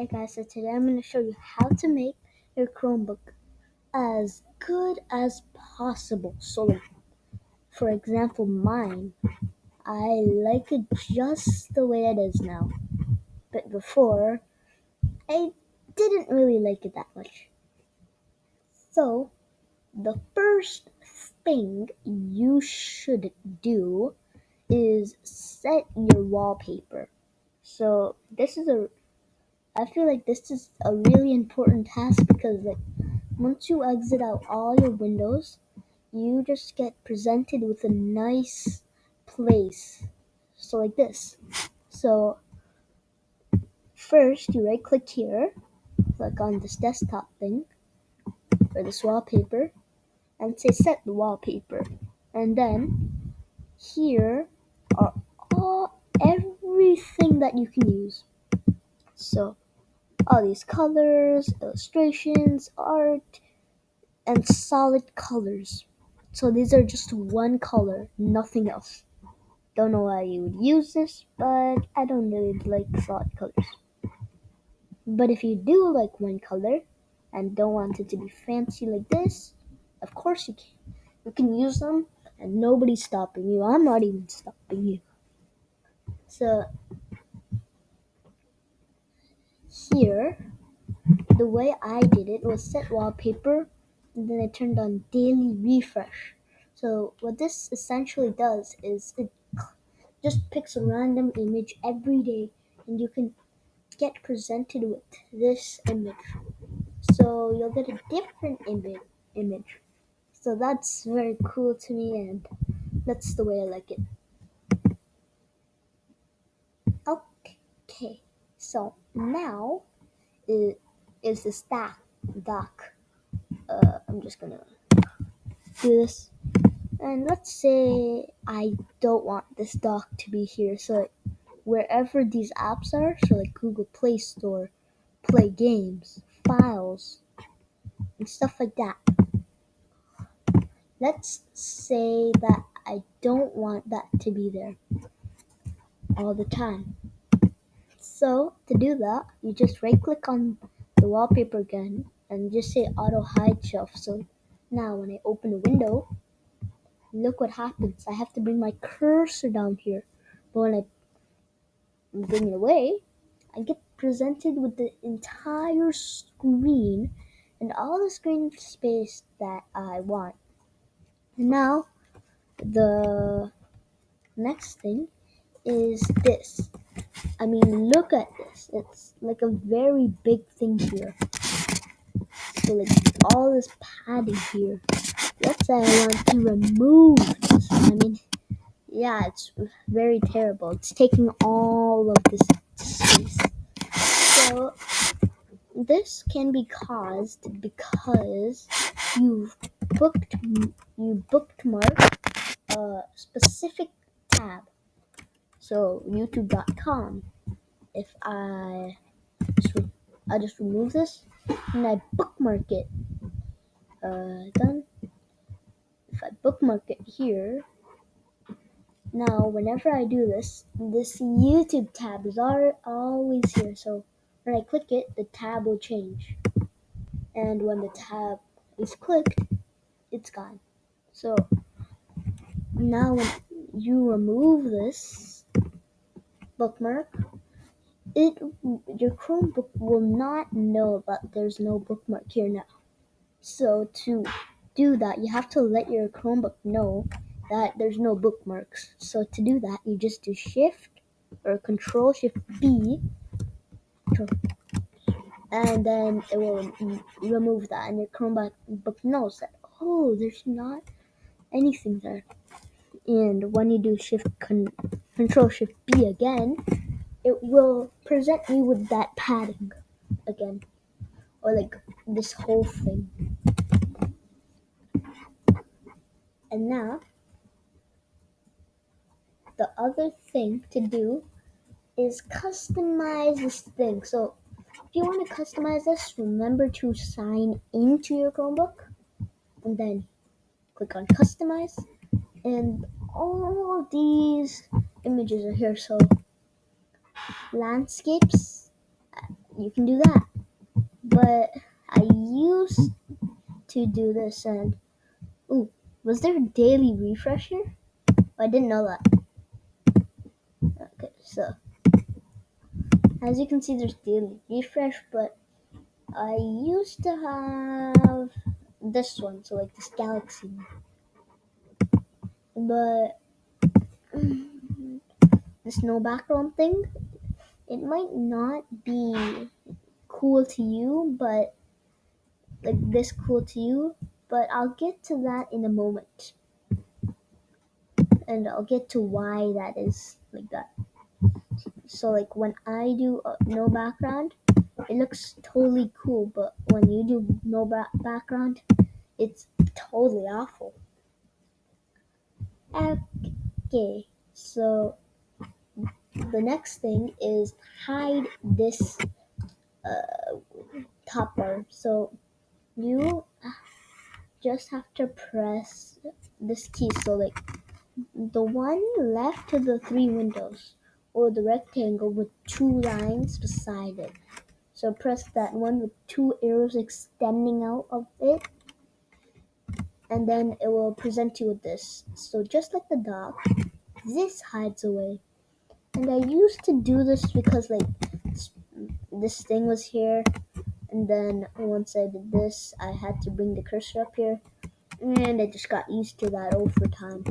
Hey guys, so today I'm going to show you how to make your Chromebook as good as possible. So, for example, mine, I like it just the way it is now. But before, I didn't really like it that much. So, the first thing you should do is set your wallpaper. So, I feel like this is a really important task because once you exit out all your windows, you just get presented with a nice place. So like this. So first you right click here, click on this desktop thing or this wallpaper and say set the wallpaper. And then here are everything that you can use. So all these colors, illustrations, art, and solid colors. So these are just one color, nothing else. Don't know why you would use this, but I don't really like solid colors. But if you do like one color and don't want it to be fancy like this, of course you can. You can use them and nobody's stopping you. I'm not even stopping you. So here, the way I did it was set wallpaper and then I turned on daily refresh. So what this essentially does is it just picks a random image every day and you can get presented with this image. So you'll get a different image. So that's very cool to me and that's the way I like it. Okay, so now is, is the dock. I'm just gonna do this. And let's say I don't want this dock to be here. So wherever these apps are, so like Google Play Store, play games, files, and stuff like that. Let's say that I don't want that to be there all the time. So to do that, you just right click on the wallpaper again and just say auto hide shelf. So now when I open a window, look what happens. I have to bring my cursor down here. But when I bring it away, I get presented with the entire screen and all the screen space that I want. And now the next thing is this. I mean, look at this. It's like a very big thing here. So, like, all this padding here. Let's say I want to remove this. I mean, yeah, it's very terrible. It's taking all of this space. So, this can be caused because you've you bookmark a specific tab. So, youtube.com. If I just remove this and I bookmark it. Done. If I bookmark it here, now whenever I do this, this YouTube tab is always here. So when I click it, the tab will change. And when the tab is clicked, it's gone. So now when you remove this bookmark, your Chromebook will not know that there's no bookmark here now. So to do that, you have to let your Chromebook know that there's no bookmarks. So to do that, you just do Shift or Control Shift B, and then it will remove that, and your Chromebook knows that there's not anything there. And when you do Control Shift B again, it will present you with that padding again, or like this whole thing. And now the other thing to do is customize this thing. So if you want to customize this, remember to sign into your Chromebook and then click on customize, and all these images are here. So landscapes, you can do that. But I used to do this, and ooh, was there a daily refresher? I didn't know that. Okay, so as you can see, there's daily refresh, but I used to have this one, so like this galaxy. But this no background thing, it might not be cool to you, but like this cool to you, but I'll get to that in a moment. And I'll get to why that is like that. So like when I do no background, it looks totally cool, but when you do no background, it's totally awful. Okay, so the next thing is hide this top bar. So you just have to press this key. So like the one left to the three windows, or the rectangle with two lines beside it. So press that one with two arrows extending out of it, and then it will present you with this. So just like the dog, this hides away. And I used to do this because like this thing was here, and then once I did this, I had to bring the cursor up here, and I just got used to that over time.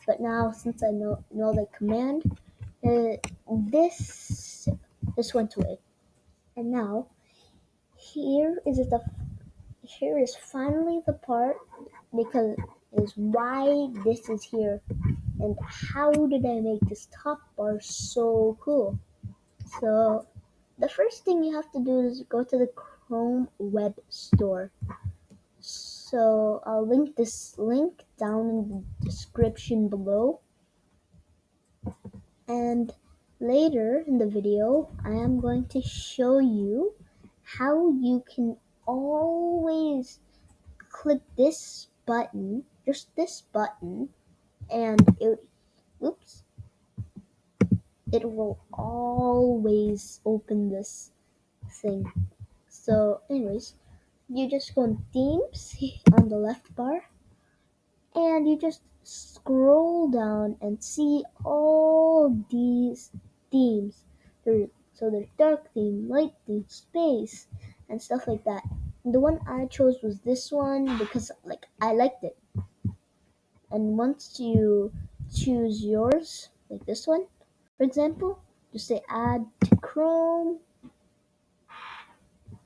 But now, since I know the command, uh, this this went away, and now here is finally the part because is why this is here and how did I make this top bar so cool. So the first thing you have to do is go to the Chrome web store. So I'll link this link down in the description below. And later in the video, I am going to show you how you can always click this button, just this button, and oops, it will always open this thing. So anyways, you just go in themes on the left bar, and you just scroll down and see all these themes. So there's dark theme, light theme, space, and stuff like that. And the one I chose was this one because like I liked it. And once you choose yours, like this one, for example, just say add to Chrome,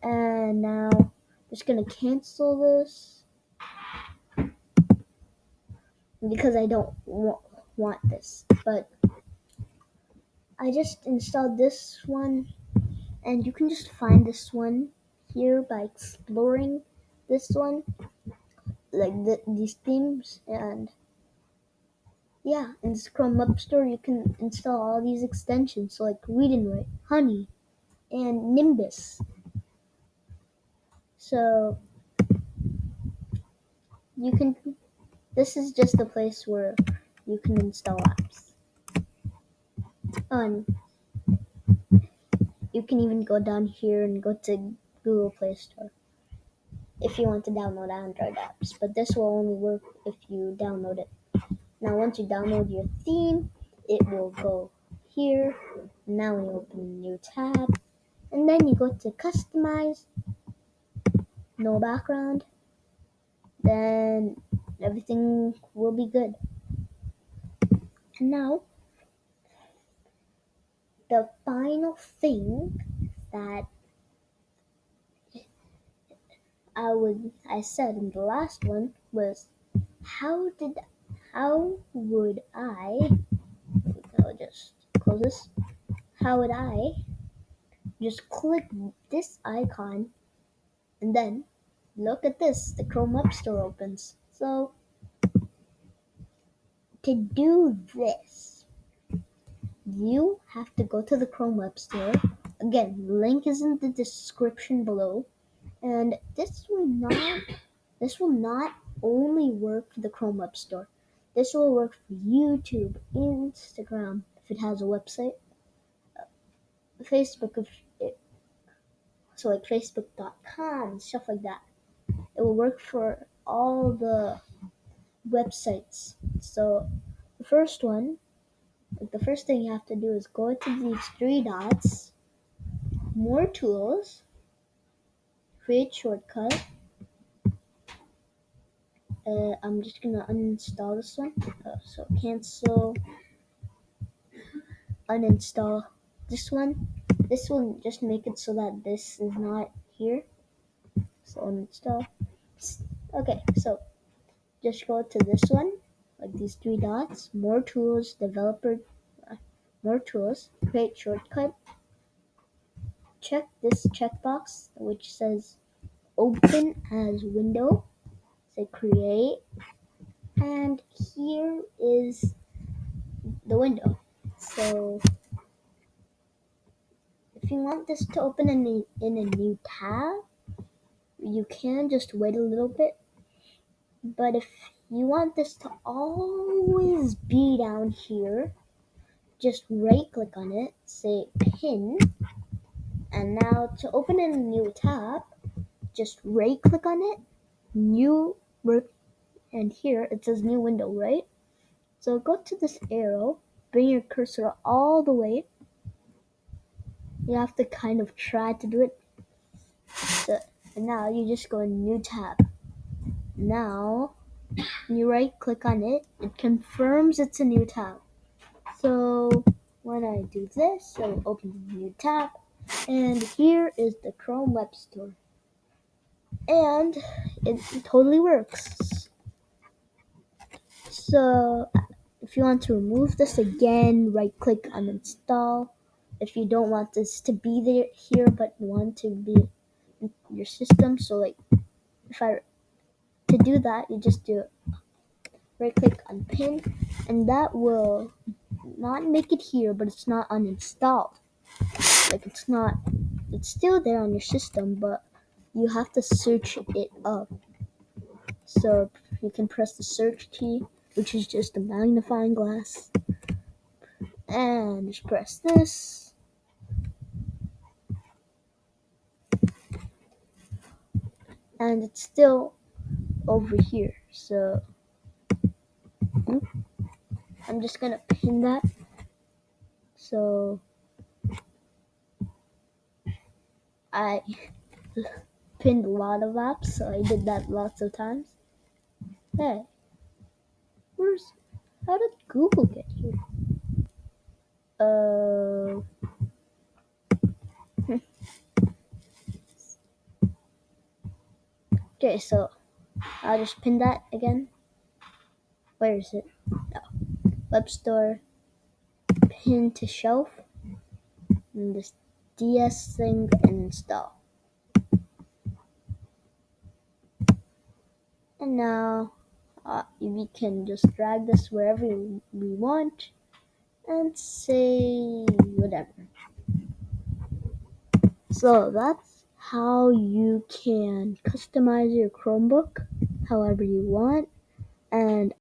and now I'm just gonna cancel this because I don't want this. But I just installed this one, and you can just find this one here by exploring this one, like these themes, and yeah, in this Chrome Web Store you can install all these extensions, so like Read and Write, Honey, and Nimbus. So you can. This is just a place where you can install apps. And you can even go down here and go to Google Play Store if you want to download Android apps. But this will only work if you download it. Now once you download your theme, it will go here. Now we open a new tab, and then you go to Customize, No Background, then everything will be good. And now the final thing that I said in the last one was how would I'll just close this. How would I just click this icon and then look at this, the Chrome Web Store opens. So to do this, you have to go to the Chrome Web Store. Again, link is in the description below. And this will not only work for the Chrome Web Store. This will work for YouTube, Instagram if it has a website, Facebook if So like Facebook.com, stuff like that. It will work for all the websites. So the first one, like the first thing you have to do is go to these three dots, more tools, create shortcut. I'm just gonna uninstall this one. So cancel, uninstall this one. This will just make it so that this is not here. So uninstall. Okay, so just go to this one, like these three dots, more tools, developer, more tools, create shortcut. Check this checkbox which says open as window. Say create, and here is the window. So if you want this to open in a new tab, you can just wait a little bit. But if you want this to always be down here, just right click on it, say pin, and now to open in a new tab, just right click on it, new, and here it says new window, right? So go to this arrow, bring your cursor all the way. You have to kind of try to do it. So, and now you just go in new tab. Now you right click on it, it confirms it's a new tab. So when I do this, it will open a new tab, and here is the Chrome Web Store. And it totally works. So if you want to remove this again, right click on install. If you don't want this to be there here but want to be in your system, so like to do that, you just do right click on pin, and that will not make it here, but it's not uninstalled. Like it's still there on your system, but you have to search it up. So you can press the search key, which is just a magnifying glass, and just press this. And it's still over here. So I'm just gonna pin that. So I pinned a lot of apps, so I did that lots of times. Hey, how did Google get here? Uh, okay, so I'll just pin that again. Where is it? No. Web Store, pin to shelf, and this DS thing, and install. And now we can just drag this wherever we want and say whatever. So that's how you can customize your Chromebook however you want. And